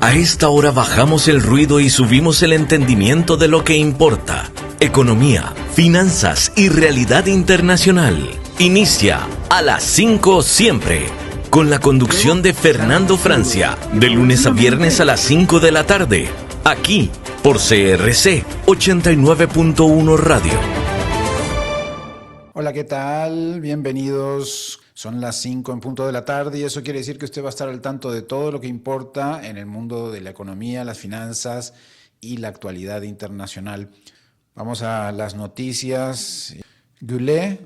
A esta hora bajamos el ruido y subimos el entendimiento de lo que importa. Economía, finanzas y realidad internacional. Inicia a las 5 siempre, con la conducción de Fernando Francia, de lunes a viernes a las 5 de la tarde, aquí por CRC 89.1 Radio. Hola, ¿qué tal? Bienvenidos. Son las 5 en punto de la tarde y eso quiere decir que usted va a estar al tanto de todo lo que importa en el mundo de la economía, las finanzas y la actualidad internacional. Vamos a las noticias. Goulet,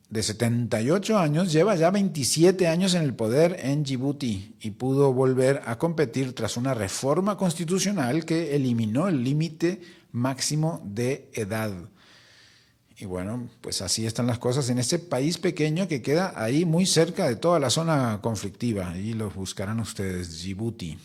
de 78 años, lleva ya 27 años en el poder en Djibouti y pudo volver a competir tras una reforma constitucional que eliminó el límite máximo de edad. Y bueno, pues así están las cosas en este país pequeño que queda ahí muy cerca de toda la zona conflictiva. Ahí los buscarán ustedes, Djibouti.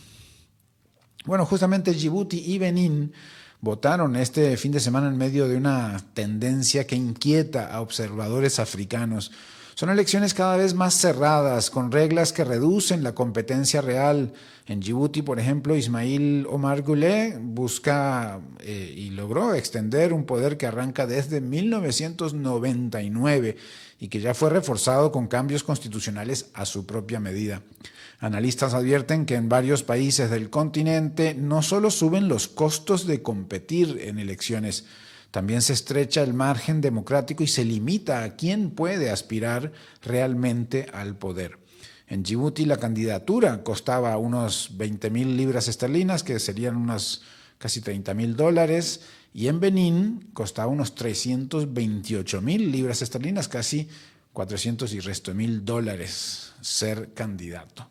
Bueno, justamente Djibouti y Benín votaron este fin de semana en medio de una tendencia que inquieta a observadores africanos. Son elecciones cada vez más cerradas, con reglas que reducen la competencia real. En Djibouti, por ejemplo, Ismail Omar Goulet busca y logró extender un poder que arranca desde 1999 y que ya fue reforzado con cambios constitucionales a su propia medida. Analistas advierten que en varios países del continente no solo suben los costos de competir en elecciones, también se estrecha el margen democrático y se limita a quién puede aspirar realmente al poder. En Djibouti la candidatura costaba unos 20.000 libras esterlinas, que serían unos casi $30.000, y en Benín costaba unos 328.000 libras esterlinas, casi 400 y resto mil dólares ser candidato.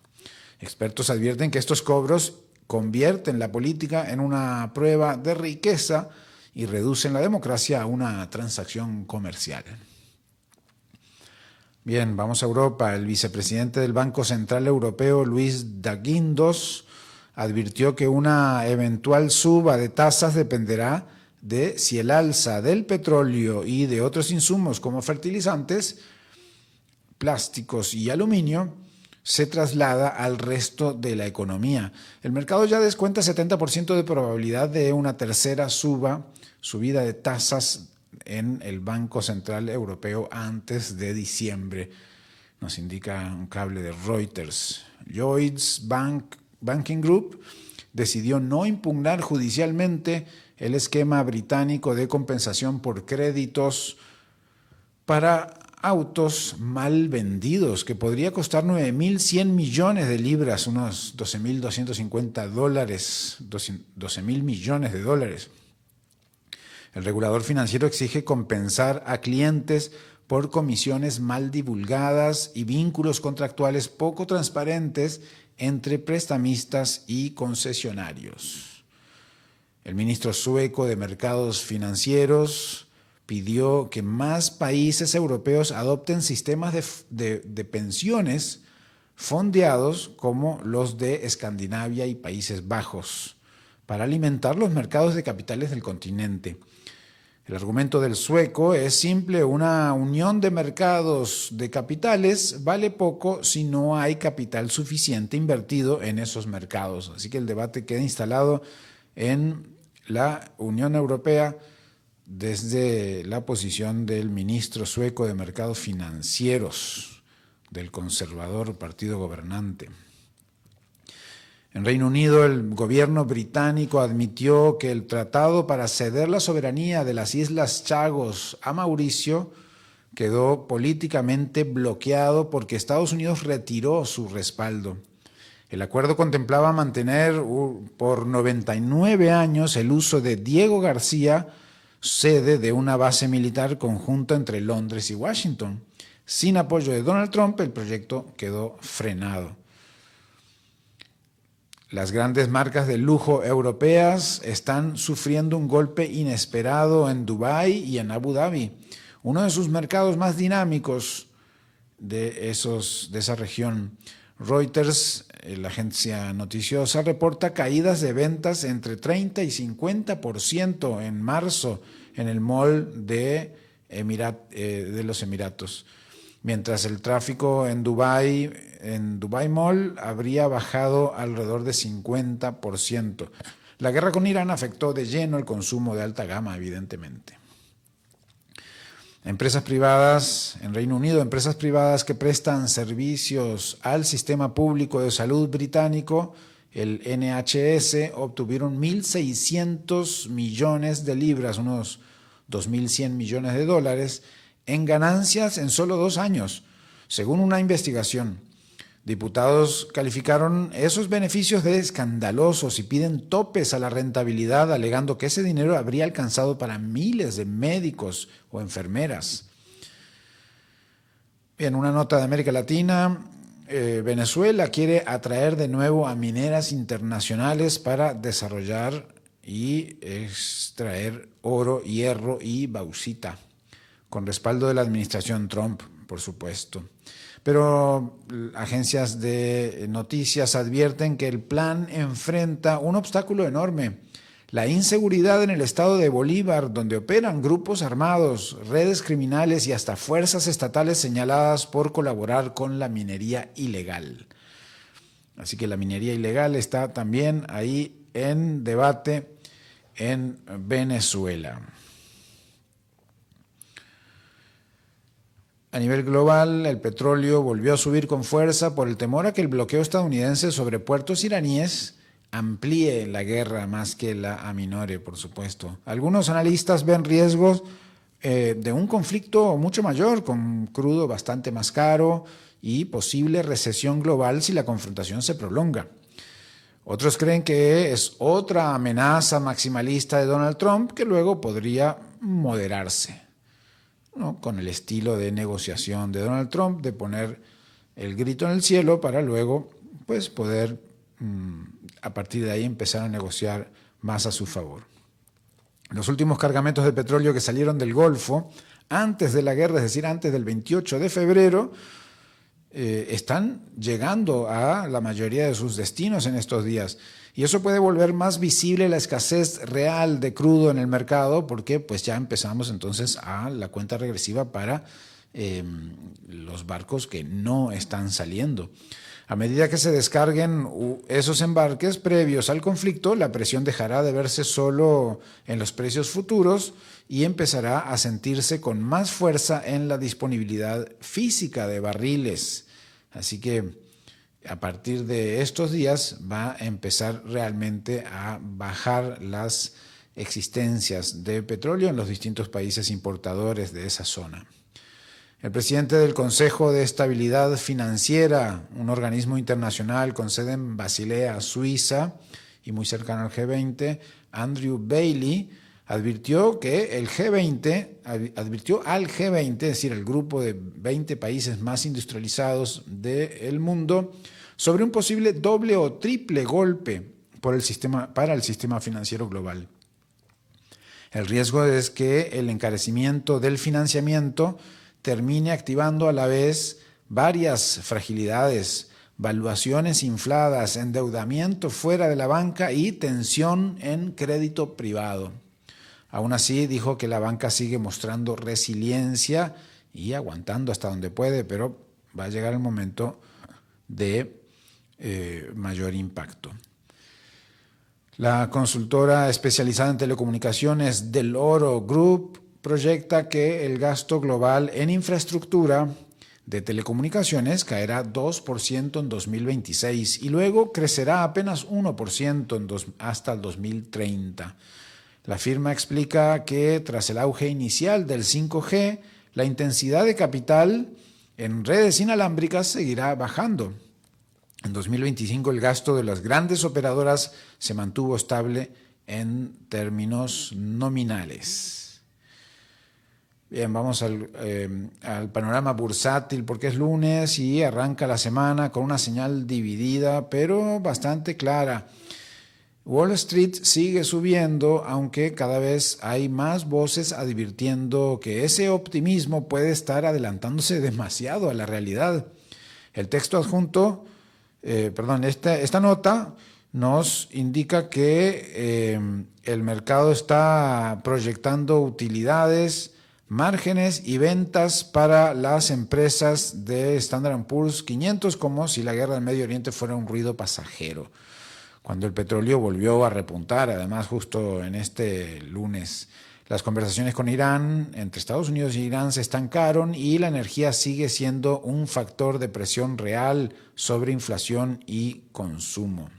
Expertos advierten que estos cobros convierten la política en una prueba de riqueza y reducen la democracia a una transacción comercial. Bien, vamos a Europa. El vicepresidente del Banco Central Europeo, Luis de Guindos, advirtió que una eventual suba de tasas dependerá de si el alza del petróleo y de otros insumos como fertilizantes, plásticos y aluminio se traslada al resto de la economía. El mercado ya descuenta 70% de probabilidad de una tercera subida de tasas en el Banco Central Europeo antes de diciembre, nos indica un cable de Reuters. Lloyds Banking Group decidió no impugnar judicialmente el esquema británico de compensación por créditos para autos mal vendidos, que podría costar 9.100 millones de libras, unos $12.250, $12.000 millones de dólares. El regulador financiero exige compensar a clientes por comisiones mal divulgadas y vínculos contractuales poco transparentes entre prestamistas y concesionarios. El ministro sueco de Mercados Financieros pidió que más países europeos adopten sistemas de pensiones fondeados como los de Escandinavia y Países Bajos para alimentar los mercados de capitales del continente. El argumento del sueco es simple: una unión de mercados de capitales vale poco si no hay capital suficiente invertido en esos mercados. Así que el debate queda instalado en la Unión Europea desde la posición del ministro sueco de Mercados Financieros del conservador partido gobernante. En Reino Unido, el gobierno británico admitió que el tratado para ceder la soberanía de las Islas Chagos a Mauricio quedó políticamente bloqueado porque Estados Unidos retiró su respaldo. El acuerdo contemplaba mantener por 99 años el uso de Diego García, sede de una base militar conjunta entre Londres y Washington. Sin apoyo de Donald Trump, el proyecto quedó frenado. Las grandes marcas de lujo europeas están sufriendo un golpe inesperado en Dubái y en Abu Dhabi, uno de sus mercados más dinámicos de esa región. Reuters, la agencia noticiosa, reporta caídas de ventas entre 30 y 50% en marzo en el mall de los Emiratos. mientras el tráfico en Dubai Mall habría bajado alrededor de 50%. La guerra con Irán afectó de lleno el consumo de alta gama, evidentemente. Empresas privadas, en Reino Unido, empresas privadas que prestan servicios al sistema público de salud británico, el NHS, obtuvieron 1.600 millones de libras, unos 2.100 millones de dólares, en ganancias en solo 2 años, según una investigación. Diputados calificaron esos beneficios de escandalosos y piden topes a la rentabilidad, alegando que ese dinero habría alcanzado para miles de médicos o enfermeras. En una nota de América Latina, Venezuela quiere atraer de nuevo a mineras internacionales para desarrollar y extraer oro, hierro y bauxita, con respaldo de la administración Trump, por supuesto. Pero agencias de noticias advierten que el plan enfrenta un obstáculo enorme: la inseguridad en el estado de Bolívar, donde operan grupos armados, redes criminales y hasta fuerzas estatales señaladas por colaborar con la minería ilegal. Así que la minería ilegal está también ahí en debate en Venezuela. A nivel global, el petróleo volvió a subir con fuerza por el temor a que el bloqueo estadounidense sobre puertos iraníes amplíe la guerra más que la aminore, por supuesto. Algunos analistas ven riesgos de un conflicto mucho mayor, con crudo bastante más caro y posible recesión global si la confrontación se prolonga. Otros creen que es otra amenaza maximalista de Donald Trump que luego podría moderarse, ¿no?, con el estilo de negociación de Donald Trump, de poner el grito en el cielo para luego pues, poder a partir de ahí empezar a negociar más a su favor. Los últimos cargamentos de petróleo que salieron del Golfo antes de la guerra, es decir, antes del 28 de febrero, están llegando a la mayoría de sus destinos en estos días. Y eso puede volver más visible la escasez real de crudo en el mercado, porque pues ya empezamos entonces a la cuenta regresiva para los barcos que no están saliendo. A medida que se descarguen esos embarques previos al conflicto, la presión dejará de verse solo en los precios futuros y empezará a sentirse con más fuerza en la disponibilidad física de barriles. Así que a partir de estos días va a empezar realmente a bajar las existencias de petróleo en los distintos países importadores de esa zona. El presidente del Consejo de Estabilidad Financiera, un organismo internacional con sede en Basilea, Suiza, y muy cercano al G20, Andrew Bailey, advirtió al G20, es decir, al grupo de 20 países más industrializados del mundo, sobre un posible doble o triple golpe para el sistema financiero global. El riesgo es que el encarecimiento del financiamiento termine activando a la vez varias fragilidades, valuaciones infladas, endeudamiento fuera de la banca y tensión en crédito privado. Aún así, dijo que la banca sigue mostrando resiliencia y aguantando hasta donde puede, pero va a llegar el momento de mayor impacto. La consultora especializada en telecomunicaciones Del Oro Group proyecta que el gasto global en infraestructura de telecomunicaciones caerá 2% en 2026 y luego crecerá apenas 1% hasta el 2030. La firma explica que tras el auge inicial del 5G, la intensidad de capital en redes inalámbricas seguirá bajando. En 2025 el gasto de las grandes operadoras se mantuvo estable en términos nominales. Bien, vamos al panorama bursátil porque es lunes y arranca la semana con una señal dividida pero bastante clara. Wall Street sigue subiendo, aunque cada vez hay más voces advirtiendo que ese optimismo puede estar adelantándose demasiado a la realidad. El texto adjunto, esta nota nos indica que el mercado está proyectando utilidades márgenes y ventas para las empresas de Standard & Poor's 500 como si la guerra del Medio Oriente fuera un ruido pasajero. Cuando el petróleo volvió a repuntar, además justo en este lunes, las conversaciones con Irán, entre Estados Unidos y Irán, se estancaron y la energía sigue siendo un factor de presión real sobre inflación y consumo.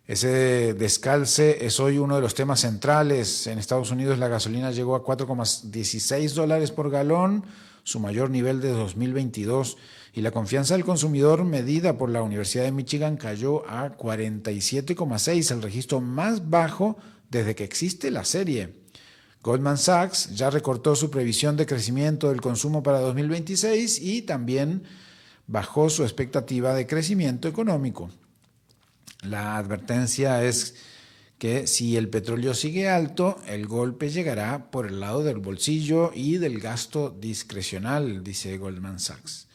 Ese descalce es hoy uno de los temas centrales. En Estados Unidos la gasolina llegó a $4,16 por galón, su mayor nivel de 2022, y la confianza del consumidor medida por la Universidad de Michigan cayó a 47,6, el registro más bajo desde que existe la serie. Goldman Sachs ya recortó su previsión de crecimiento del consumo para 2026 y también bajó su expectativa de crecimiento económico. La advertencia es que si el petróleo sigue alto, el golpe llegará por el lado del bolsillo y del gasto discrecional, dice Goldman Sachs.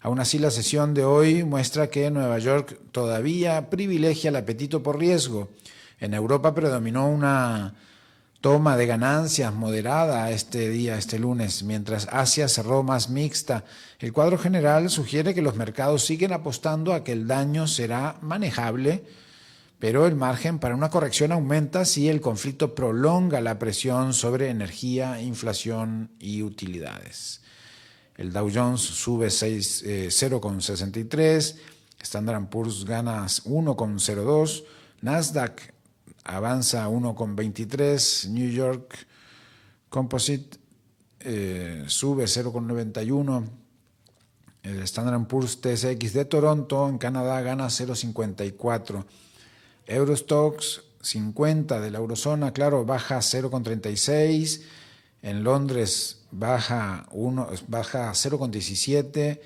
Aún así, la sesión de hoy muestra que Nueva York todavía privilegia el apetito por riesgo. En Europa predominó una toma de ganancias moderada este lunes, mientras Asia cerró más mixta. El cuadro general sugiere que los mercados siguen apostando a que el daño será manejable, pero el margen para una corrección aumenta si el conflicto prolonga la presión sobre energía, inflación y utilidades. El Dow Jones sube 0,63, Standard & Poor's gana 1,02, Nasdaq avanza 1,23, New York Composite sube 0,91, el Standard & Poor's TSX de Toronto en Canadá gana 0,54, Eurostoxx 50 de la eurozona, claro, baja 0,36, en Londres baja 0,17,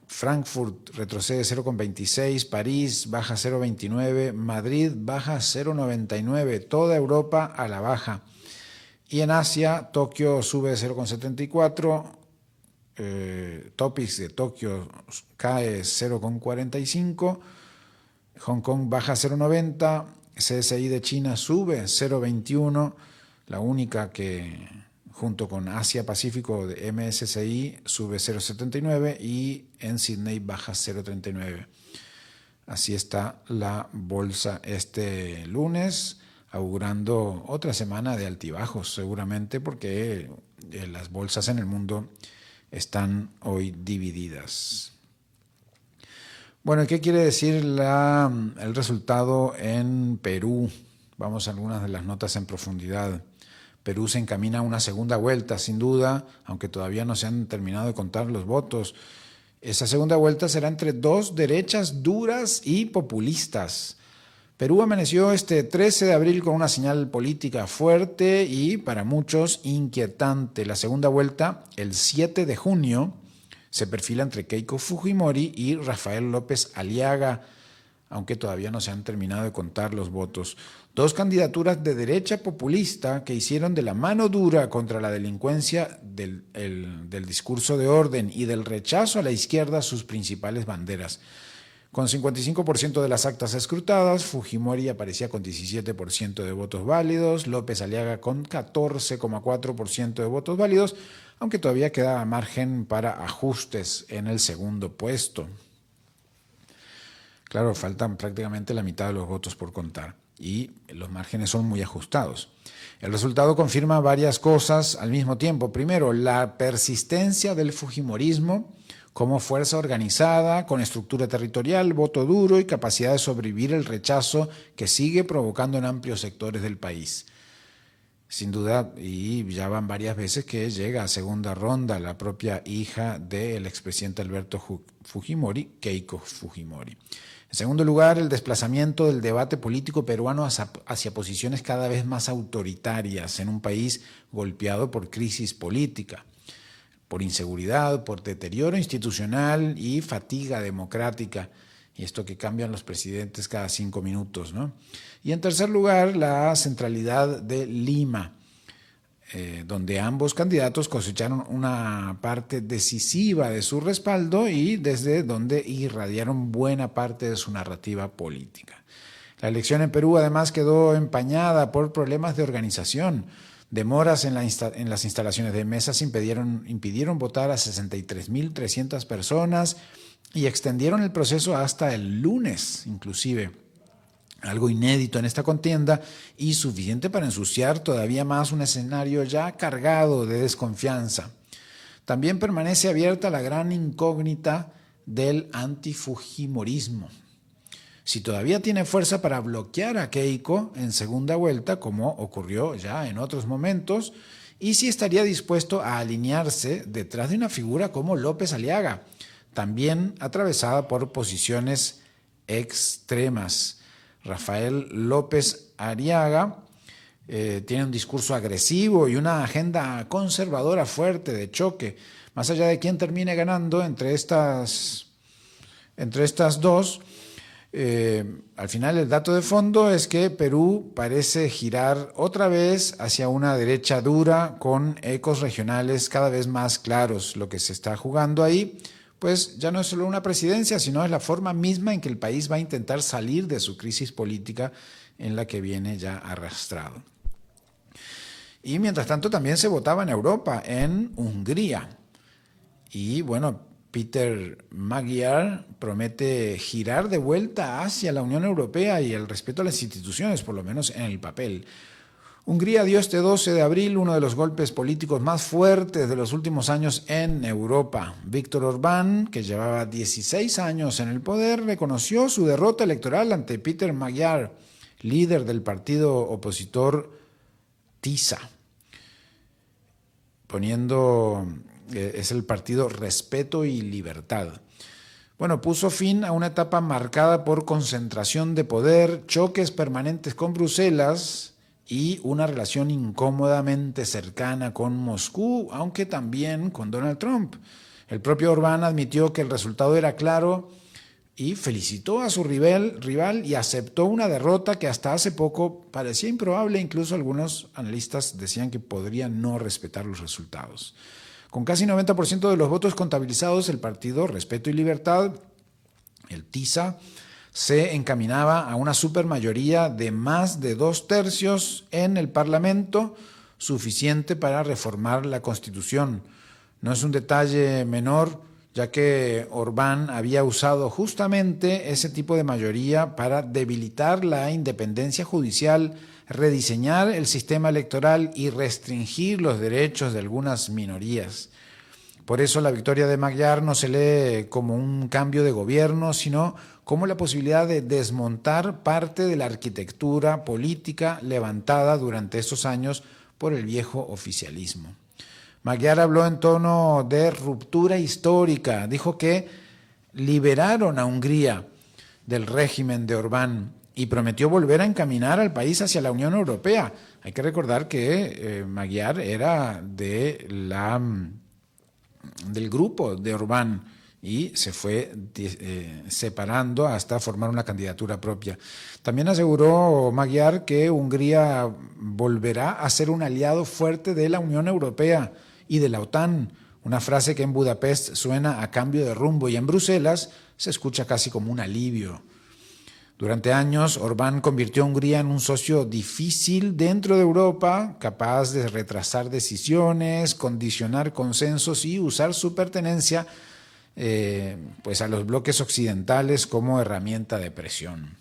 Frankfurt retrocede 0,26, París baja 0,29, Madrid baja 0,99, toda Europa a la baja. Y en Asia, Tokio sube 0,74, Topix de Tokio cae 0,45, Hong Kong baja 0,90, CSI de China sube 0,21, la única que junto con Asia-Pacífico de MSCI sube 0,79 y en Sydney baja 0,39. Así está la bolsa este lunes, augurando otra semana de altibajos seguramente porque las bolsas en el mundo están hoy divididas. Bueno, ¿qué quiere decir el resultado en Perú? Vamos a algunas de las notas en profundidad. Perú se encamina a una segunda vuelta, sin duda, aunque todavía no se han terminado de contar los votos. Esa segunda vuelta será entre dos derechas duras y populistas. Perú amaneció este 13 de abril con una señal política fuerte y, para muchos, inquietante. La segunda vuelta, el 7 de junio, se perfila entre Keiko Fujimori y Rafael López Aliaga, aunque todavía no se han terminado de contar los votos. Dos candidaturas de derecha populista que hicieron de la mano dura contra la delincuencia, del discurso de orden y del rechazo a la izquierda sus principales banderas. Con 55% de las actas escrutadas, Fujimori aparecía con 17% de votos válidos, López Aliaga con 14,4% de votos válidos, aunque todavía quedaba margen para ajustes en el segundo puesto. Claro, faltan prácticamente la mitad de los votos por contar y los márgenes son muy ajustados. El resultado confirma varias cosas al mismo tiempo. Primero, la persistencia del fujimorismo como fuerza organizada, con estructura territorial, voto duro y capacidad de sobrevivir el rechazo que sigue provocando en amplios sectores del país. Sin duda, y ya van varias veces que llega a segunda ronda la propia hija del expresidente Alberto Fujimori, Keiko Fujimori. En segundo lugar, el desplazamiento del debate político peruano hacia posiciones cada vez más autoritarias en un país golpeado por crisis política, por inseguridad, por deterioro institucional y fatiga democrática. Y esto que cambian los presidentes cada 5 minutos, ¿no? Y en tercer lugar, la centralidad de Lima, donde ambos candidatos cosecharon una parte decisiva de su respaldo y desde donde irradiaron buena parte de su narrativa política. La elección en Perú además quedó empañada por problemas de organización. Demoras en las instalaciones de mesas impidieron votar a 63.300 personas y extendieron el proceso hasta el lunes, inclusive. Algo inédito en esta contienda y suficiente para ensuciar todavía más un escenario ya cargado de desconfianza. También permanece abierta la gran incógnita del antifujimorismo. Si todavía tiene fuerza para bloquear a Keiko en segunda vuelta, como ocurrió ya en otros momentos, y si estaría dispuesto a alinearse detrás de una figura como López Aliaga, también atravesada por posiciones extremas. Rafael López Aliaga tiene un discurso agresivo y una agenda conservadora fuerte de choque. Más allá de quién termine ganando entre estas dos, al final el dato de fondo es que Perú parece girar otra vez hacia una derecha dura con ecos regionales cada vez más claros. Lo que se está jugando ahí pues ya no es solo una presidencia, sino es la forma misma en que el país va a intentar salir de su crisis política en la que viene ya arrastrado. Y mientras tanto también se votaba en Europa, en Hungría. Y bueno, Peter Magyar promete girar de vuelta hacia la Unión Europea y el respeto a las instituciones, por lo menos en el papel. Hungría dio este 12 de abril uno de los golpes políticos más fuertes de los últimos años en Europa. Viktor Orbán, que llevaba 16 años en el poder, reconoció su derrota electoral ante Peter Magyar, líder del partido opositor TISA, es el partido Respeto y Libertad. Bueno, puso fin a una etapa marcada por concentración de poder, choques permanentes con Bruselas y una relación incómodamente cercana con Moscú, aunque también con Donald Trump. El propio Orbán admitió que el resultado era claro y felicitó a su rival y aceptó una derrota que hasta hace poco parecía improbable. Incluso algunos analistas decían que podría no respetar los resultados. Con casi 90% de los votos contabilizados, el partido Respeto y Libertad, el TISA, se encaminaba a una supermayoría de más de 2/3 en el Parlamento, suficiente para reformar la Constitución. No es un detalle menor, ya que Orbán había usado justamente ese tipo de mayoría para debilitar la independencia judicial, rediseñar el sistema electoral y restringir los derechos de algunas minorías. Por eso la victoria de Magyar no se lee como un cambio de gobierno, sino como la posibilidad de desmontar parte de la arquitectura política levantada durante estos años por el viejo oficialismo. Magyar habló en tono de ruptura histórica, dijo que liberaron a Hungría del régimen de Orbán y prometió volver a encaminar al país hacia la Unión Europea. Hay que recordar que Magyar era del grupo de Orbán y se fue separando hasta formar una candidatura propia. También aseguró Magyar que Hungría volverá a ser un aliado fuerte de la Unión Europea y de la OTAN, una frase que en Budapest suena a cambio de rumbo y en Bruselas se escucha casi como un alivio. Durante años, Orbán convirtió a Hungría en un socio difícil dentro de Europa, capaz de retrasar decisiones, condicionar consensos y usar su pertenencia a los bloques occidentales como herramienta de presión.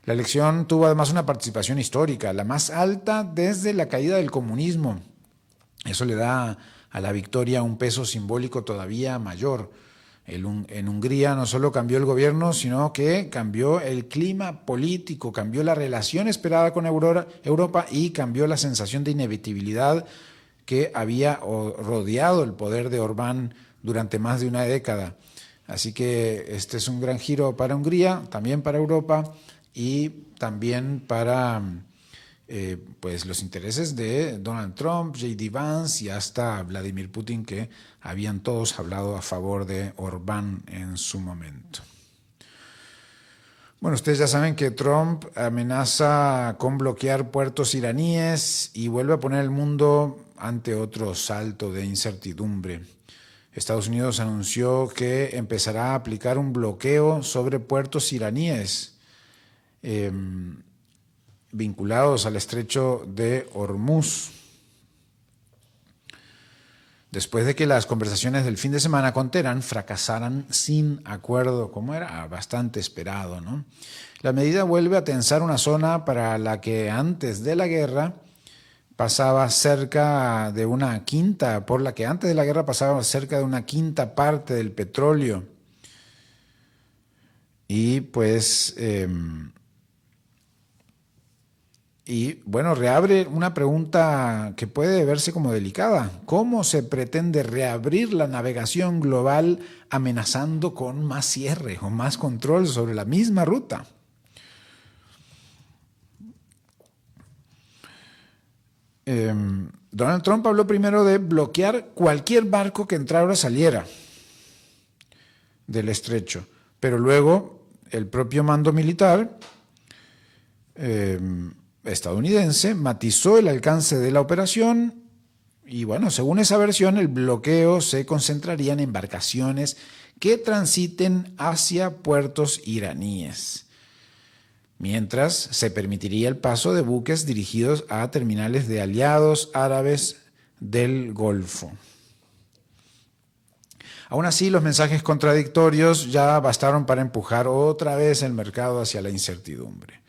La elección tuvo además una participación histórica, la más alta desde la caída del comunismo. Eso le da a la victoria un peso simbólico todavía mayor. En Hungría no solo cambió el gobierno, sino que cambió el clima político, cambió la relación esperada con Europa y cambió la sensación de inevitabilidad que había rodeado el poder de Orbán durante más de una década. Así que este es un gran giro para Hungría, también para Europa y también para los intereses de Donald Trump, J.D. Vance y hasta Vladimir Putin, que habían todos hablado a favor de Orbán en su momento. Bueno, ustedes ya saben que Trump amenaza con bloquear puertos iraníes y vuelve a poner el mundo ante otro salto de incertidumbre. Estados Unidos anunció que empezará a aplicar un bloqueo sobre puertos iraníes vinculados al estrecho de Hormuz después de que las conversaciones del fin de semana con Teherán fracasaran sin acuerdo, como era bastante esperado, ¿no? La medida vuelve a tensar una zona para la que antes de la guerra pasaba cerca de una quinta, por la que antes de la guerra pasaba cerca de una quinta parte del petróleo. Y pues, reabre una pregunta que puede verse como delicada. ¿Cómo se pretende reabrir la navegación global amenazando con más cierre o más control sobre la misma ruta? Donald Trump habló primero de bloquear cualquier barco que entrara o saliera del estrecho, pero luego el propio mando militar estadounidense matizó el alcance de la operación y bueno, según esa versión, el bloqueo se concentraría en embarcaciones que transiten hacia puertos iraníes, mientras se permitiría el paso de buques dirigidos a terminales de aliados árabes del Golfo. Aún así, los mensajes contradictorios ya bastaron para empujar otra vez el mercado hacia la incertidumbre.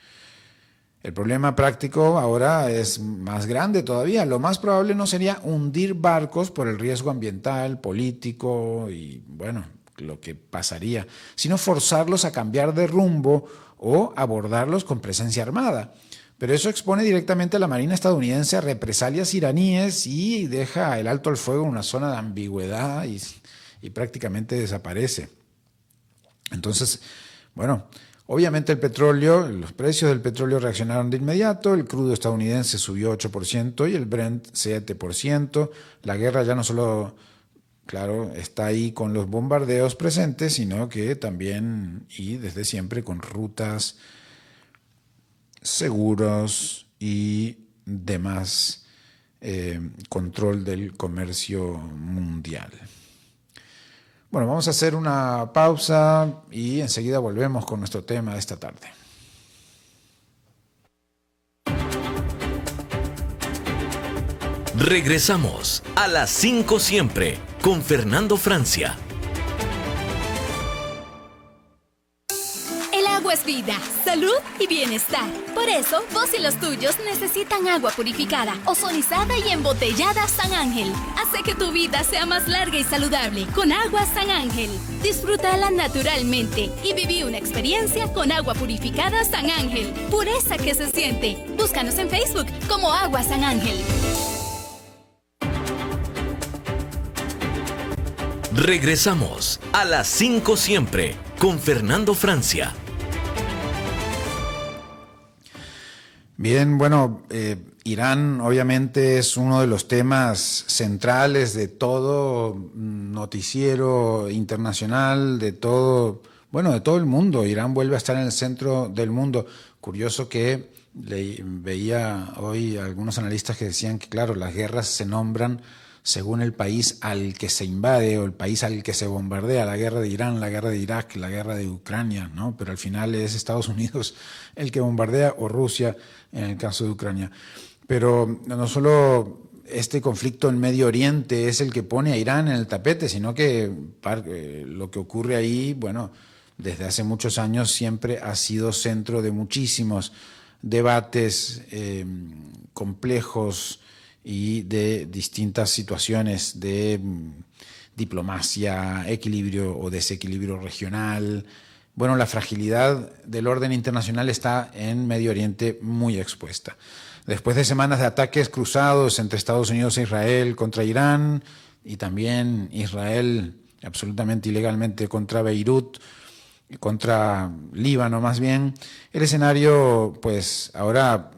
El problema práctico ahora es más grande todavía. Lo más probable no sería hundir barcos por el riesgo ambiental, político y, bueno, lo que pasaría, sino forzarlos a cambiar de rumbo o abordarlos con presencia armada. Pero eso expone directamente a la Marina estadounidense a represalias iraníes y deja el alto al fuego en una zona de ambigüedad y prácticamente desaparece. Entonces, bueno, obviamente los precios del petróleo reaccionaron de inmediato, el crudo estadounidense subió 8% y el Brent 7%. La guerra ya no solo, claro, está ahí con los bombardeos presentes, sino que también y desde siempre con rutas, seguros y demás control del comercio mundial. Bueno, vamos a hacer una pausa y enseguida volvemos con nuestro tema de esta tarde. Regresamos a las 5 siempre con Fernando Francia. El agua es vida, salud y bienestar. Por eso, vos y los tuyos necesitan agua purificada, ozonizada y embotellada San Ángel. Hace que tu vida sea más larga y saludable con agua San Ángel. Disfrútala naturalmente y viví una experiencia con agua purificada San Ángel. Pureza que se siente. Búscanos en Facebook como Agua San Ángel. Regresamos a las 5 siempre con Fernando Francia. Bien, bueno, Irán obviamente es uno de los temas centrales de todo noticiero internacional, de todo el mundo. Irán vuelve a estar en el centro del mundo. Curioso que veía hoy algunos analistas que decían que, claro, las guerras se nombran según el país al que se invade o el país al que se bombardea, la guerra de Irán, la guerra de Irak, la guerra de Ucrania, ¿no? Pero al final es Estados Unidos el que bombardea o Rusia en el caso de Ucrania. Pero no solo este conflicto en Medio Oriente es el que pone a Irán en el tapete, sino que lo que ocurre ahí, bueno, desde hace muchos años siempre ha sido centro de muchísimos debates complejos y de distintas situaciones de diplomacia, equilibrio o desequilibrio regional. Bueno, la fragilidad del orden internacional está en Medio Oriente muy expuesta. Después de semanas de ataques cruzados entre Estados Unidos e Israel contra Irán y también Israel absolutamente ilegalmente contra Beirut, contra Líbano más bien, el escenario pues ahora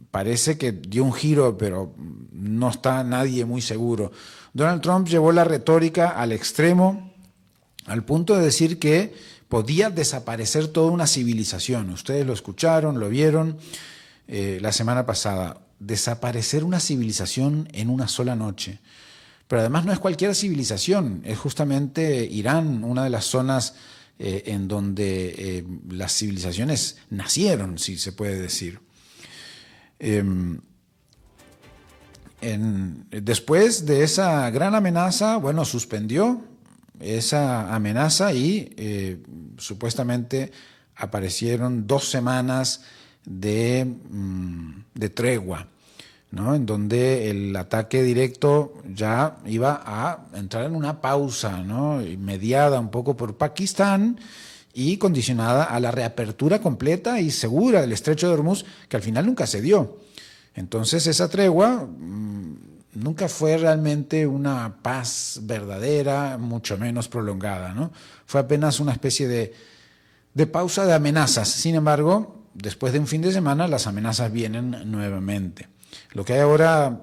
parece que dio un giro, pero no está nadie muy seguro. Donald Trump llevó la retórica al extremo, al punto de decir que podía desaparecer toda una civilización. Ustedes lo escucharon, lo vieron la semana pasada. Desaparecer una civilización en una sola noche. Pero además no es cualquier civilización, es justamente Irán, una de las zonas en donde las civilizaciones nacieron, si se puede decir. después de esa gran amenaza, bueno, suspendió esa amenaza y supuestamente aparecieron 2 semanas de tregua, ¿no? En donde el ataque directo ya iba a entrar en una pausa, ¿no? Mediada un poco por Pakistán y condicionada a la reapertura completa y segura del Estrecho de Hormuz, que al final nunca se dio. Entonces esa tregua nunca fue realmente una paz verdadera, mucho menos prolongada, ¿no? Fue apenas una especie de pausa de amenazas. Sin embargo, después de un fin de semana, las amenazas vienen nuevamente. Lo que hay ahora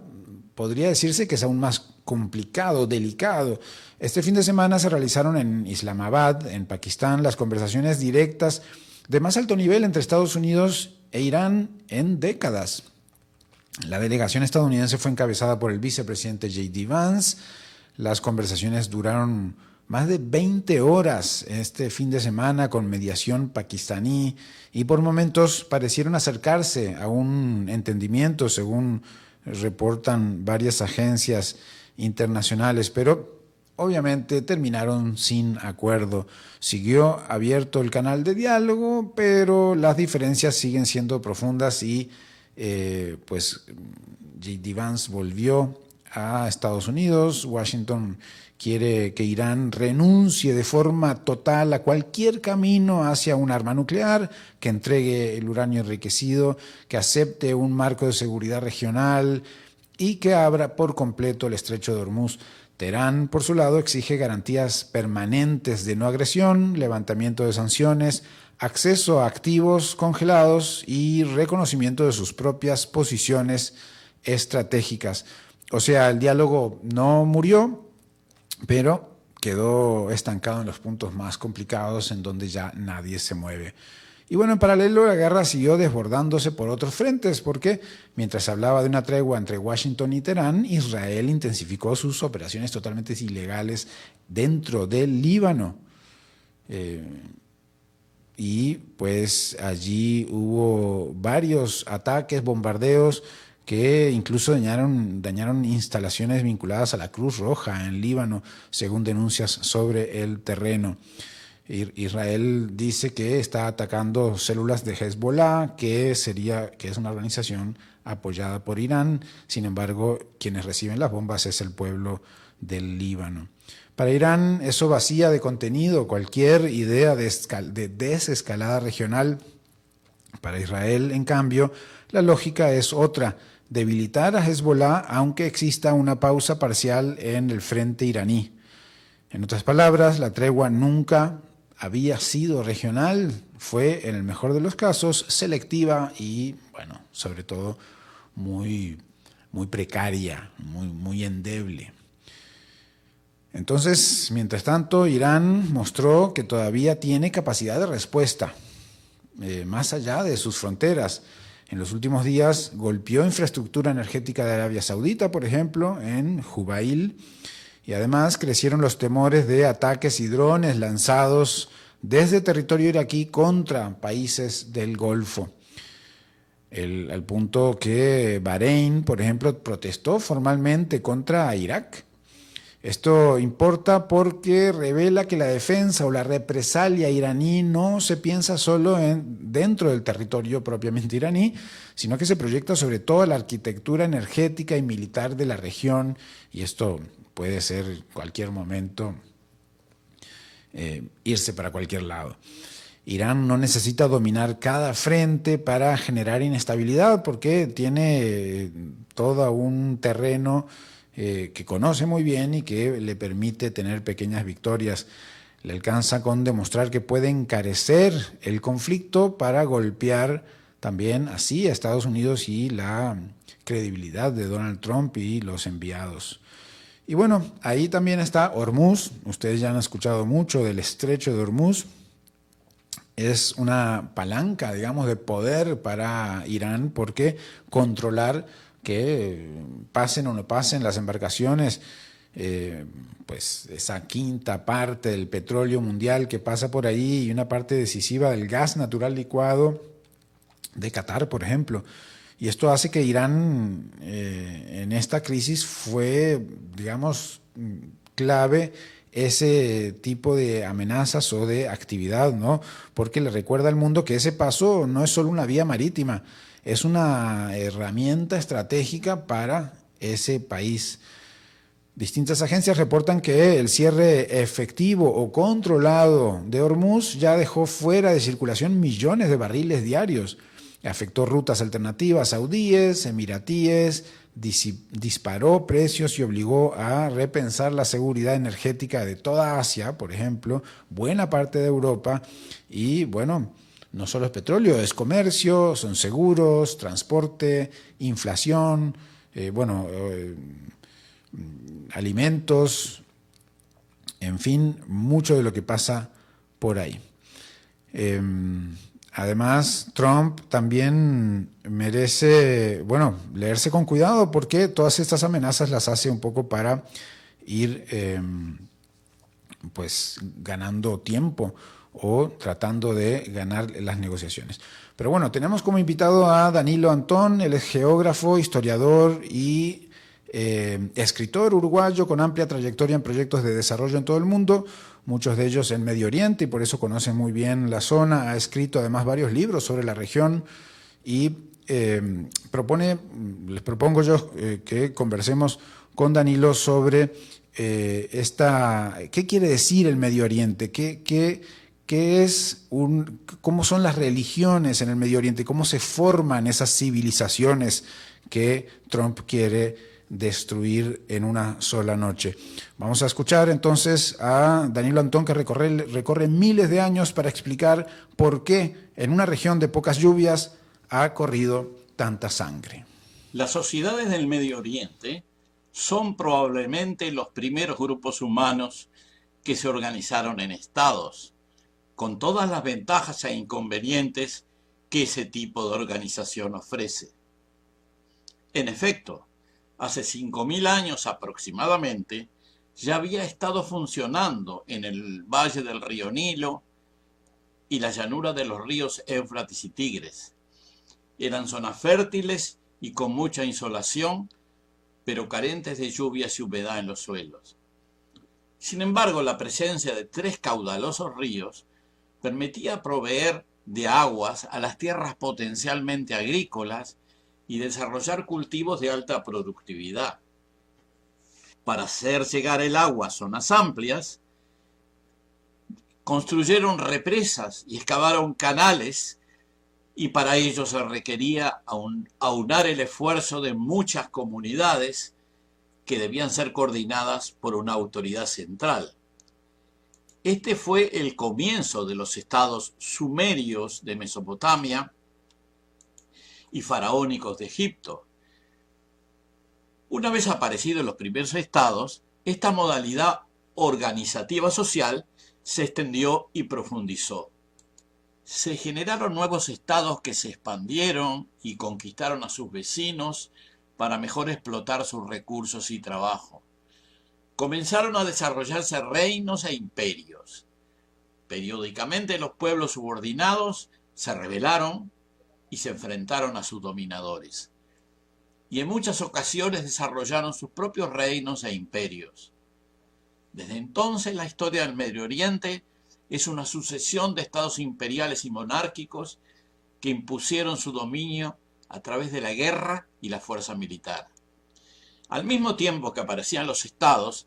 podría decirse que es aún más complicado, delicado. Este fin de semana se realizaron en Islamabad, en Pakistán, las conversaciones directas de más alto nivel entre Estados Unidos e Irán en décadas. La delegación estadounidense fue encabezada por el vicepresidente J.D. Vance. Las conversaciones duraron más de 20 horas este fin de semana con mediación pakistaní y por momentos parecieron acercarse a un entendimiento, según reportan varias agencias internacionales, pero obviamente terminaron sin acuerdo. Siguió abierto el canal de diálogo, pero las diferencias siguen siendo profundas y pues J.D. Vance volvió a Estados Unidos. Washington quiere que Irán renuncie de forma total a cualquier camino hacia un arma nuclear, que entregue el uranio enriquecido, que acepte un marco de seguridad regional y que abra por completo el Estrecho de Hormuz. Teherán, por su lado, exige garantías permanentes de no agresión, levantamiento de sanciones, acceso a activos congelados y reconocimiento de sus propias posiciones estratégicas. O sea, el diálogo no murió, pero quedó estancado en los puntos más complicados en donde ya nadie se mueve. Y bueno, en paralelo la guerra siguió desbordándose por otros frentes, porque mientras se hablaba de una tregua entre Washington y Teherán, Israel intensificó sus operaciones totalmente ilegales dentro del Líbano. Y pues allí hubo varios ataques, bombardeos, que incluso dañaron instalaciones vinculadas a la Cruz Roja en Líbano, según denuncias sobre el terreno. Israel dice que está atacando células de Hezbollah, que es una organización apoyada por Irán. Sin embargo, quienes reciben las bombas es el pueblo del Líbano. Para Irán eso vacía de contenido cualquier idea de desescalada regional. Para Israel, en cambio, la lógica es otra: debilitar a Hezbollah aunque exista una pausa parcial en el frente iraní. En otras palabras, la tregua nunca había sido regional, fue en el mejor de los casos selectiva y, bueno, sobre todo muy precaria, muy endeble. Entonces, mientras tanto, Irán mostró que todavía tiene capacidad de respuesta, más allá de sus fronteras. En los últimos días golpeó infraestructura energética de Arabia Saudita, por ejemplo, en Jubail, y además crecieron los temores de ataques y drones lanzados desde territorio iraquí contra países del Golfo. Al punto que Bahrein, por ejemplo, protestó formalmente contra Irak. Esto importa porque revela que la defensa o la represalia iraní no se piensa solo dentro del territorio propiamente iraní, sino que se proyecta sobre toda la arquitectura energética y militar de la región, y esto puede ser en cualquier momento irse para cualquier lado. Irán no necesita dominar cada frente para generar inestabilidad, porque tiene todo un terreno que conoce muy bien y que le permite tener pequeñas victorias. Le alcanza con demostrar que puede encarecer el conflicto para golpear también así a Estados Unidos y la credibilidad de Donald Trump y los enviados. Y bueno, ahí también está Hormuz. Ustedes ya han escuchado mucho del Estrecho de Hormuz. Es una palanca, digamos, de poder para Irán, porque controlar que pasen o no pasen las embarcaciones, pues esa quinta parte del petróleo mundial que pasa por ahí y una parte decisiva del gas natural licuado de Qatar, por ejemplo. Y esto hace que Irán en esta crisis fue, digamos, clave ese tipo de amenazas o de actividad, ¿no? Porque le recuerda al mundo que ese paso no es solo una vía marítima, es una herramienta estratégica para ese país. Distintas agencias reportan que el cierre efectivo o controlado de Hormuz ya dejó fuera de circulación millones de barriles diarios. Afectó rutas alternativas saudíes, emiratíes, disparó precios y obligó a repensar la seguridad energética de toda Asia, por ejemplo, buena parte de Europa. Y bueno, no solo es petróleo, es comercio, son seguros, transporte, inflación, alimentos, en fin, mucho de lo que pasa por ahí. Además, Trump también merece, leerse con cuidado porque todas estas amenazas las hace un poco para ir ganando tiempo o tratando de ganar las negociaciones. Pero bueno, tenemos como invitado a Danilo Antón, él es geógrafo, historiador y escritor uruguayo con amplia trayectoria en proyectos de desarrollo en todo el mundo, muchos de ellos en Medio Oriente, y por eso conoce muy bien la zona. Ha escrito además varios libros sobre la región y les propongo yo que conversemos con Danilo sobre qué quiere decir el Medio Oriente, cómo son las religiones en el Medio Oriente, cómo se forman esas civilizaciones que Trump quiere destruir en una sola noche. Vamos a escuchar entonces a Danilo Antón, que recorre miles de años para explicar por qué en una región de pocas lluvias ha corrido tanta sangre. Las sociedades del Medio Oriente son probablemente los primeros grupos humanos que se organizaron en estados, con todas las ventajas e inconvenientes que ese tipo de organización ofrece. En efecto, hace 5.000 años aproximadamente, ya había estado funcionando en el valle del río Nilo y la llanura de los ríos Éufrates y Tigres. Eran zonas fértiles y con mucha insolación, pero carentes de lluvias y humedad en los suelos. Sin embargo, la presencia de 3 caudalosos ríos permitía proveer de aguas a las tierras potencialmente agrícolas y desarrollar cultivos de alta productividad. Para hacer llegar el agua a zonas amplias, construyeron represas y excavaron canales, y para ello se requería aunar el esfuerzo de muchas comunidades que debían ser coordinadas por una autoridad central. Este fue el comienzo de los estados sumerios de Mesopotamia y faraónicos de Egipto. Una vez aparecidos los primeros estados, esta modalidad organizativa social se extendió y profundizó. Se generaron nuevos estados que se expandieron y conquistaron a sus vecinos para mejor explotar sus recursos y trabajo. Comenzaron a desarrollarse reinos e imperios. Periódicamente los pueblos subordinados se rebelaron y se enfrentaron a sus dominadores. Y en muchas ocasiones desarrollaron sus propios reinos e imperios. Desde entonces la historia del Medio Oriente es una sucesión de estados imperiales y monárquicos que impusieron su dominio a través de la guerra y la fuerza militar. Al mismo tiempo que aparecían los estados,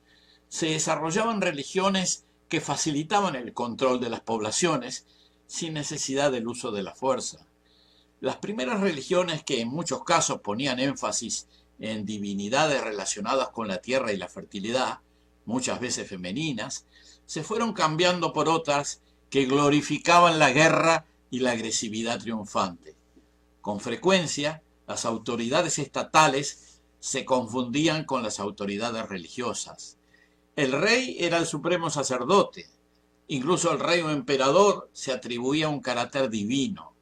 se desarrollaban religiones que facilitaban el control de las poblaciones sin necesidad del uso de la fuerza. Las primeras religiones, que en muchos casos ponían énfasis en divinidades relacionadas con la tierra y la fertilidad, muchas veces femeninas, se fueron cambiando por otras que glorificaban la guerra y la agresividad triunfante. Con frecuencia, las autoridades estatales se confundían con las autoridades religiosas. El rey era el supremo sacerdote. Incluso el rey o emperador se atribuía un carácter divino.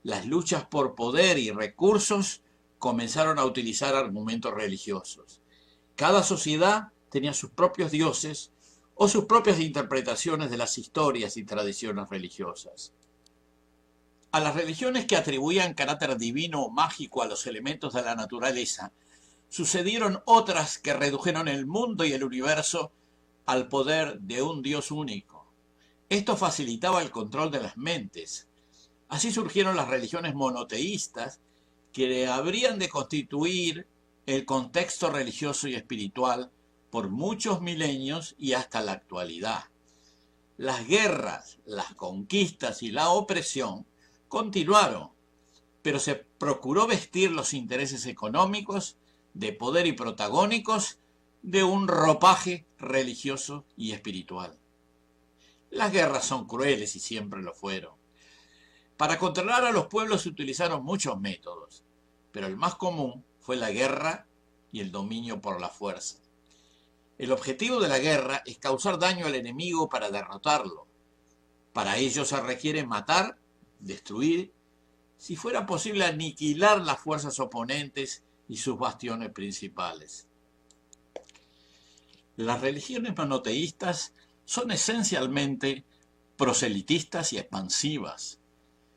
Las luchas por poder y recursos comenzaron a utilizar argumentos religiosos. Cada sociedad tenía sus propios dioses o sus propias interpretaciones de las historias y tradiciones religiosas. A las religiones que atribuían carácter divino o mágico a los elementos de la naturaleza, sucedieron otras que redujeron el mundo y el universo al poder de un Dios único. Esto facilitaba el control de las mentes. Así surgieron las religiones monoteístas, que habrían de constituir el contexto religioso y espiritual por muchos milenios y hasta la actualidad. Las guerras, las conquistas y la opresión continuaron, pero se procuró vestir los intereses económicos, de poder y protagónicos de un ropaje religioso y espiritual. Las guerras son crueles y siempre lo fueron. Para controlar a los pueblos se utilizaron muchos métodos, pero el más común fue la guerra y el dominio por la fuerza. El objetivo de la guerra es causar daño al enemigo para derrotarlo. Para ello se requiere matar, destruir, si fuera posible aniquilar las fuerzas oponentes y sus bastiones principales. Las religiones monoteístas son esencialmente proselitistas y expansivas.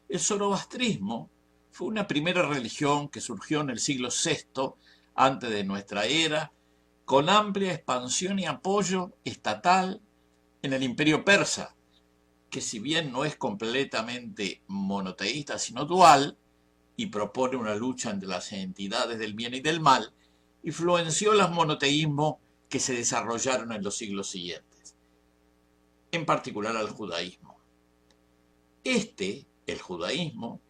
El zoroastrismo fue una primera religión que surgió en el siglo VI antes de nuestra era, con amplia expansión y apoyo estatal en el imperio persa, que si bien no es completamente monoteísta sino dual, y propone una lucha entre las entidades del bien y del mal, influenció los monoteísmos que se desarrollaron en los siglos siguientes, en particular al judaísmo. El judaísmo,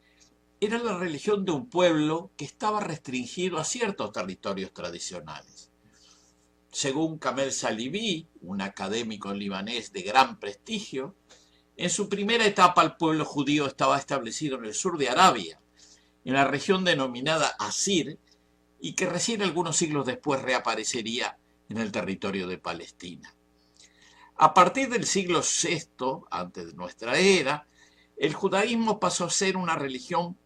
era la religión de un pueblo que estaba restringido a ciertos territorios tradicionales. Según Kamel Shalibi, un académico libanés de gran prestigio, en su primera etapa el pueblo judío estaba establecido en el sur de Arabia, en la región denominada Asir, y que recién algunos siglos después reaparecería en el territorio de Palestina. A partir del siglo VI, antes de nuestra era, el judaísmo pasó a ser una religión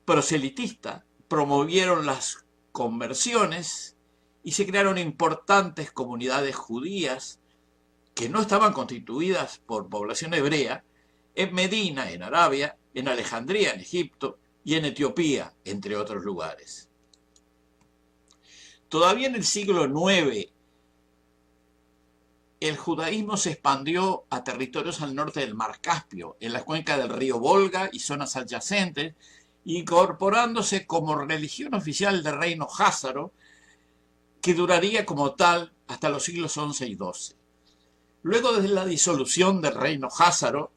proselitista. Promovieron las conversiones y se crearon importantes comunidades judías que no estaban constituidas por población hebrea en Medina, en Arabia, en Alejandría, en Egipto, y en Etiopía, entre otros lugares. Todavía en el siglo IX, el judaísmo se expandió a territorios al norte del Mar Caspio, en la cuenca del río Volga y zonas adyacentes, incorporándose como religión oficial del reino házaro, que duraría como tal hasta los siglos XI y XII. Luego de la disolución del reino házaro,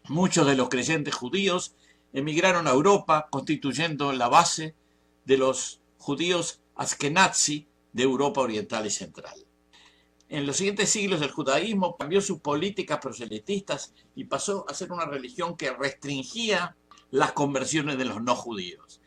muchos de los creyentes judíos emigraron a Europa, constituyendo la base de los judíos askenazi de Europa Oriental y Central. En los siguientes siglos el judaísmo cambió sus políticas proselitistas y pasó a ser una religión que restringía las conversiones de los no judíos.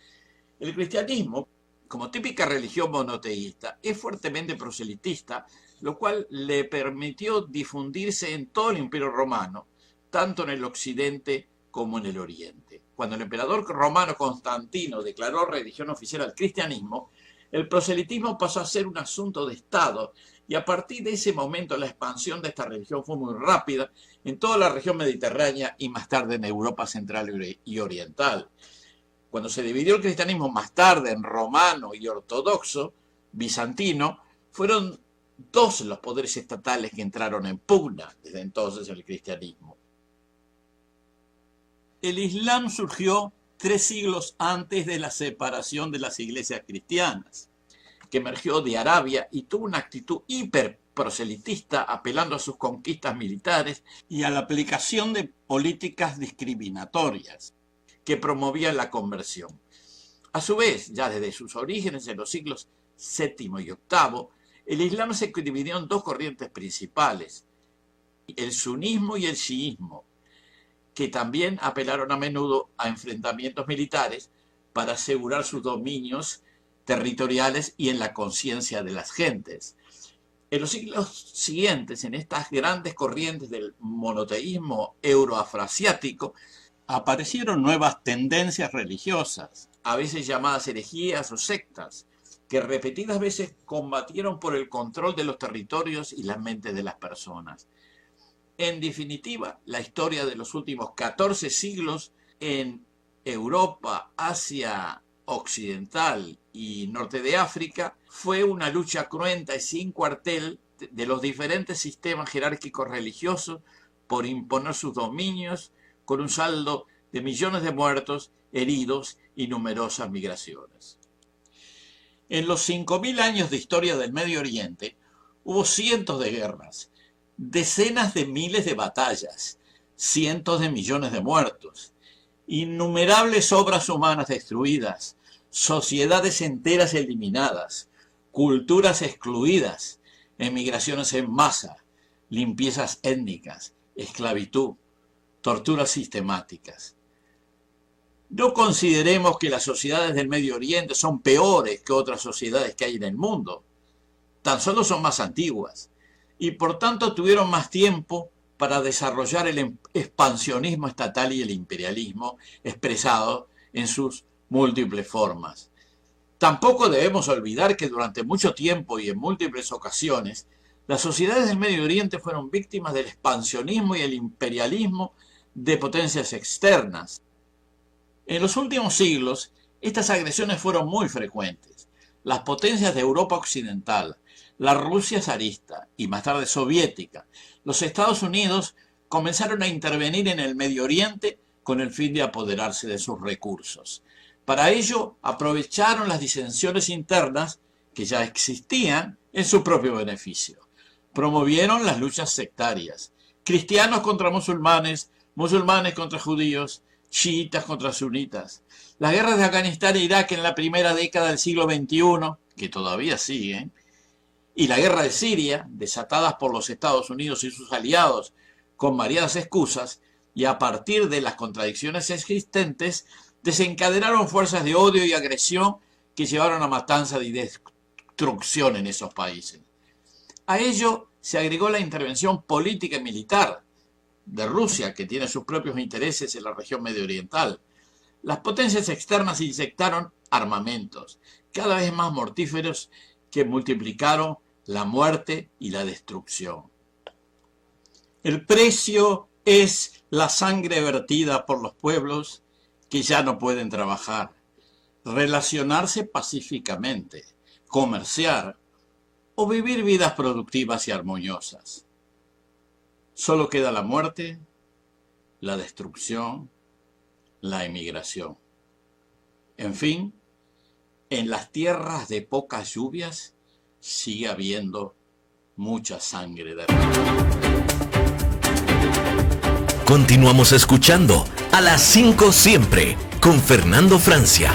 El cristianismo, como típica religión monoteísta, es fuertemente proselitista, lo cual le permitió difundirse en todo el Imperio Romano, tanto en el occidente como en el oriente. Cuando el emperador romano Constantino declaró religión oficial al cristianismo, el proselitismo pasó a ser un asunto de Estado, y a partir de ese momento la expansión de esta religión fue muy rápida en toda la región mediterránea y más tarde en Europa central y oriental. Cuando se dividió el cristianismo más tarde en romano y ortodoxo, bizantino, fueron dos los poderes estatales que entraron en pugna desde entonces en el cristianismo. El Islam surgió 3 siglos antes de la separación de las iglesias cristianas, que emergió de Arabia y tuvo una actitud hiperproselitista, apelando a sus conquistas militares y a la aplicación de políticas discriminatorias que promovían la conversión. A su vez, ya desde sus orígenes en los siglos VII y VIII, el Islam se dividió en 2 corrientes principales, el sunismo y el chiismo, que también apelaron a menudo a enfrentamientos militares para asegurar sus dominios territoriales y en la conciencia de las gentes. En los siglos siguientes, en estas grandes corrientes del monoteísmo euroafroasiático, aparecieron nuevas tendencias religiosas, a veces llamadas herejías o sectas, que repetidas veces combatieron por el control de los territorios y las mentes de las personas. En definitiva, la historia de los últimos 14 siglos en Europa, Asia Occidental y Norte de África, fue una lucha cruenta y sin cuartel de los diferentes sistemas jerárquicos religiosos por imponer sus dominios, con un saldo de millones de muertos, heridos y numerosas migraciones. En los 5.000 años de historia del Medio Oriente hubo cientos de guerras, decenas de miles de batallas, cientos de millones de muertos, innumerables obras humanas destruidas, sociedades enteras eliminadas, culturas excluidas, emigraciones en masa, limpiezas étnicas, esclavitud, torturas sistemáticas. No consideremos que las sociedades del Medio Oriente son peores que otras sociedades que hay en el mundo. Tan solo son más antiguas y por tanto tuvieron más tiempo para desarrollar el expansionismo estatal y el imperialismo expresado en sus múltiples formas. Tampoco debemos olvidar que durante mucho tiempo y en múltiples ocasiones, las sociedades del Medio Oriente fueron víctimas del expansionismo y el imperialismo de potencias externas. En los últimos siglos, estas agresiones fueron muy frecuentes. Las potencias de Europa Occidental, la Rusia zarista y más tarde soviética, los Estados Unidos comenzaron a intervenir en el Medio Oriente con el fin de apoderarse de sus recursos. Para ello, aprovecharon las disensiones internas que ya existían en su propio beneficio. Promovieron las luchas sectarias, cristianos contra musulmanes, musulmanes contra judíos, chiitas contra sunitas. Las guerras de Afganistán e Irak en la primera década del siglo XXI, que todavía siguen, y la guerra de Siria, desatadas por los Estados Unidos y sus aliados con variadas excusas, y a partir de las contradicciones existentes, desencadenaron fuerzas de odio y agresión que llevaron a matanza y destrucción en esos países. A ello se agregó la intervención política y militar de Rusia, que tiene sus propios intereses en la región mediooriental. Las potencias externas inyectaron armamentos, cada vez más mortíferos, que multiplicaron la muerte y la destrucción. El precio es la sangre vertida por los pueblos que ya no pueden trabajar, relacionarse pacíficamente, comerciar o vivir vidas productivas y armoniosas. Solo queda la muerte, la destrucción, la emigración. En fin, en las tierras de pocas lluvias sigue habiendo mucha sangre derramada. Continuamos escuchando a las 5 siempre con Fernando Francia.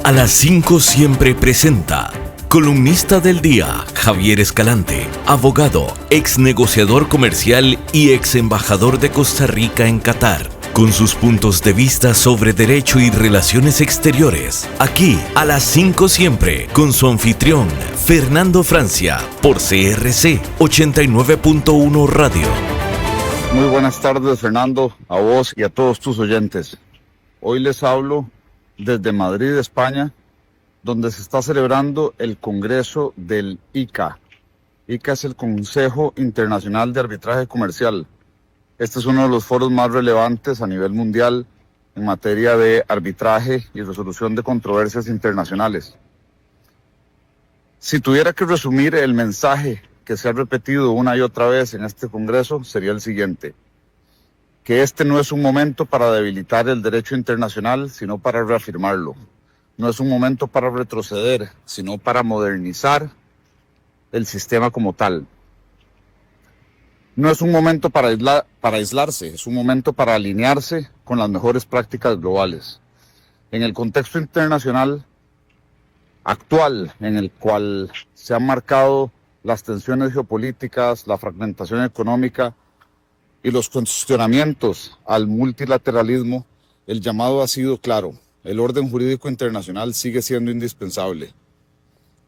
A las 5 siempre presenta columnista del día Javier Escalante, abogado, ex negociador comercial y ex embajador de Costa Rica en Qatar, con sus puntos de vista sobre derecho y relaciones exteriores. Aquí a las 5 siempre con su anfitrión Fernando Francia por CRC 89.1 Radio. Muy buenas tardes, Fernando, a vos y a todos tus oyentes. Hoy les hablo desde Madrid, España, donde se está celebrando el Congreso del ICA. ICA es el Consejo Internacional de Arbitraje Comercial. Este es uno de los foros más relevantes a nivel mundial en materia de arbitraje y resolución de controversias internacionales. Si tuviera que resumir el mensaje que se ha repetido una y otra vez en este Congreso, sería el siguiente: que este no es un momento para debilitar el derecho internacional, sino para reafirmarlo. No es un momento para retroceder, sino para modernizar el sistema como tal. No es un momento para aislarse, es un momento para alinearse con las mejores prácticas globales. En el contexto internacional actual, en el cual se han marcado las tensiones geopolíticas, la fragmentación económica y los cuestionamientos al multilateralismo, el llamado ha sido claro: el orden jurídico internacional sigue siendo indispensable,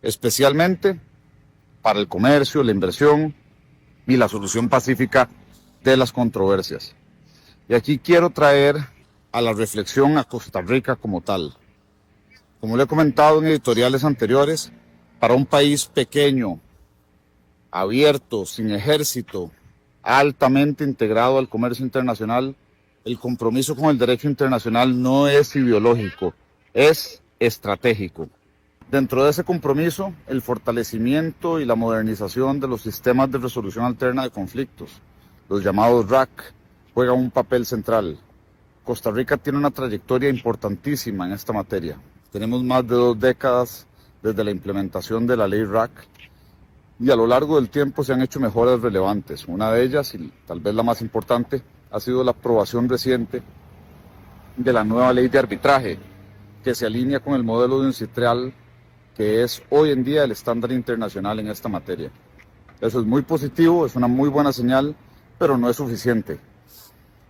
especialmente para el comercio, la inversión y la solución pacífica de las controversias. Y aquí quiero traer a la reflexión a Costa Rica como tal. Como le he comentado en editoriales anteriores, para un país pequeño, abierto, sin ejército, altamente integrado al comercio internacional, el compromiso con el derecho internacional no es ideológico, es estratégico. Dentro de ese compromiso, el fortalecimiento y la modernización de los sistemas de resolución alterna de conflictos, los llamados RAC, juegan un papel central. Costa Rica tiene una trayectoria importantísima en esta materia. Tenemos más de 2 décadas desde la implementación de la ley RAC y a lo largo del tiempo se han hecho mejoras relevantes. Una de ellas, y tal vez la más importante, ha sido la aprobación reciente de la nueva ley de arbitraje, que se alinea con el modelo de UNCITRAL, que es hoy en día el estándar internacional en esta materia. Eso es muy positivo, es una muy buena señal, pero no es suficiente.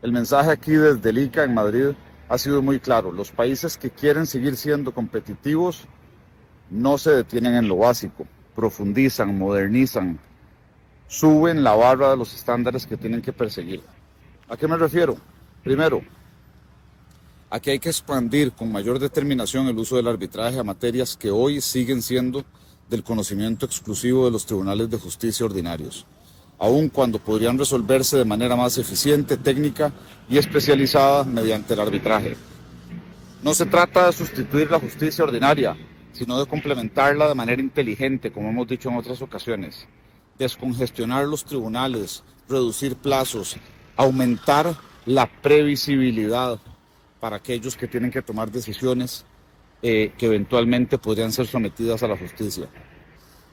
El mensaje aquí desde el ICA en Madrid ha sido muy claro. Los países que quieren seguir siendo competitivos no se detienen en lo básico, profundizan, modernizan, suben la barra de los estándares que tienen que perseguir. ¿A qué me refiero? Primero, a que hay que expandir con mayor determinación el uso del arbitraje a materias que hoy siguen siendo del conocimiento exclusivo de los tribunales de justicia ordinarios, aun cuando podrían resolverse de manera más eficiente, técnica y especializada mediante el arbitraje. No se trata de sustituir la justicia ordinaria, sino de complementarla de manera inteligente, como hemos dicho en otras ocasiones. Descongestionar los tribunales, reducir plazos, aumentar la previsibilidad para aquellos que tienen que tomar decisiones que eventualmente podrían ser sometidas a la justicia.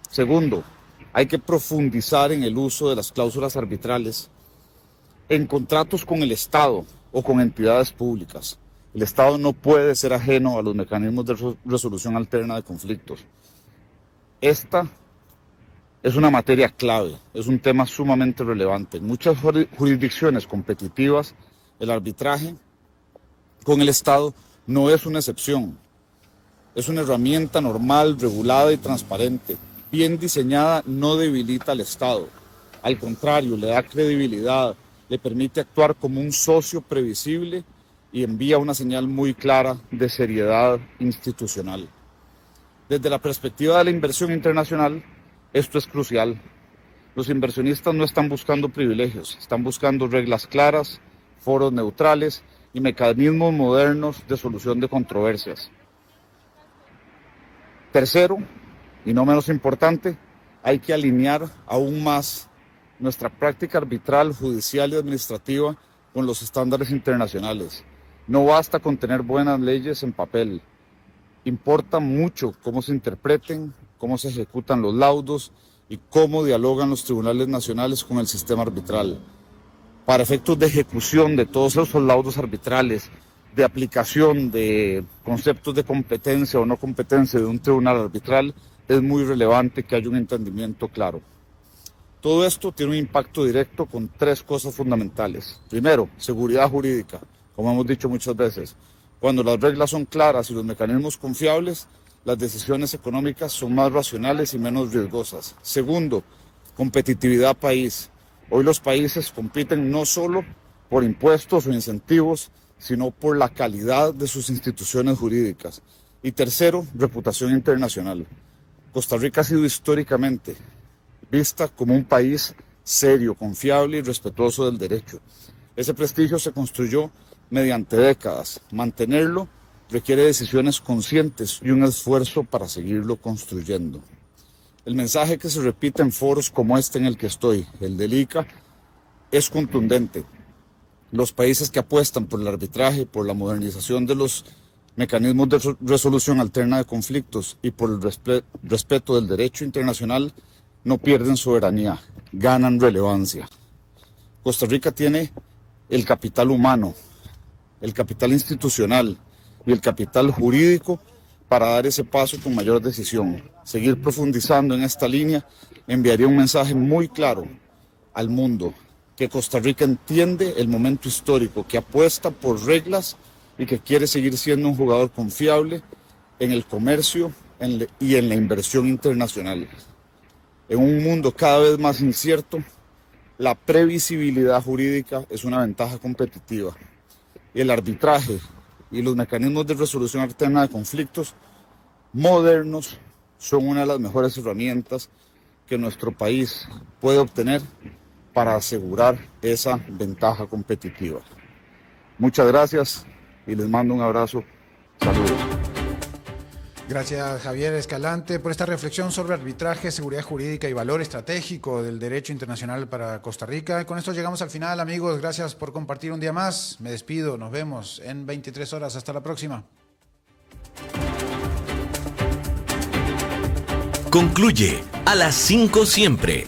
Segundo, hay que profundizar en el uso de las cláusulas arbitrales en contratos con el Estado o con entidades públicas. El Estado no puede ser ajeno a los mecanismos de resolución alterna de conflictos. Esta es una materia clave, es un tema sumamente relevante. En muchas jurisdicciones competitivas, el arbitraje con el Estado no es una excepción. Es una herramienta normal, regulada y transparente. Bien diseñada, no debilita al Estado. Al contrario, le da credibilidad, le permite actuar como un socio previsible y envía una señal muy clara de seriedad institucional. Desde la perspectiva de la inversión internacional, esto es crucial. Los inversionistas no están buscando privilegios, están buscando reglas claras, foros neutrales y mecanismos modernos de solución de controversias. Tercero, y no menos importante, hay que alinear aún más nuestra práctica arbitral, judicial y administrativa con los estándares internacionales. No basta con tener buenas leyes en papel. Importa mucho cómo se interpreten, cómo se ejecutan los laudos y cómo dialogan los tribunales nacionales con el sistema arbitral. Para efectos de ejecución de todos esos laudos arbitrales, de aplicación de conceptos de competencia o no competencia de un tribunal arbitral, es muy relevante que haya un entendimiento claro. Todo esto tiene un impacto directo con 3 cosas fundamentales. Primero, seguridad jurídica, como hemos dicho muchas veces. Cuando las reglas son claras y los mecanismos confiables, las decisiones económicas son más racionales y menos riesgosas. Segundo, competitividad país. Hoy los países compiten no solo por impuestos o incentivos, sino por la calidad de sus instituciones jurídicas. Y tercero, reputación internacional. Costa Rica ha sido históricamente vista como un país serio, confiable y respetuoso del derecho. Ese prestigio se construyó mediante décadas. Mantenerlo requiere decisiones conscientes y un esfuerzo para seguirlo construyendo. El mensaje que se repite en foros como este en el que estoy, el del ICA, es contundente. Los países que apuestan por el arbitraje, por la modernización de los mecanismos de resolución alterna de conflictos y por el respeto del derecho internacional no pierden soberanía, ganan relevancia. Costa Rica tiene el capital humano, el capital institucional y el capital jurídico para dar ese paso con mayor decisión. Seguir profundizando en esta línea enviaría un mensaje muy claro al mundo, que Costa Rica entiende el momento histórico, que apuesta por reglas y que quiere seguir siendo un jugador confiable en el comercio y en la inversión internacional. En un mundo cada vez más incierto, la previsibilidad jurídica es una ventaja competitiva. El arbitraje y los mecanismos de resolución alterna de conflictos modernos son una de las mejores herramientas que nuestro país puede obtener para asegurar esa ventaja competitiva. Muchas gracias y les mando un abrazo. Saludos. Gracias, Javier Escalante, por esta reflexión sobre arbitraje, seguridad jurídica y valor estratégico del derecho internacional para Costa Rica. Con esto llegamos al final, amigos. Gracias por compartir un día más. Me despido. Nos vemos en 23 horas. Hasta la próxima. Concluye a las 5 siempre.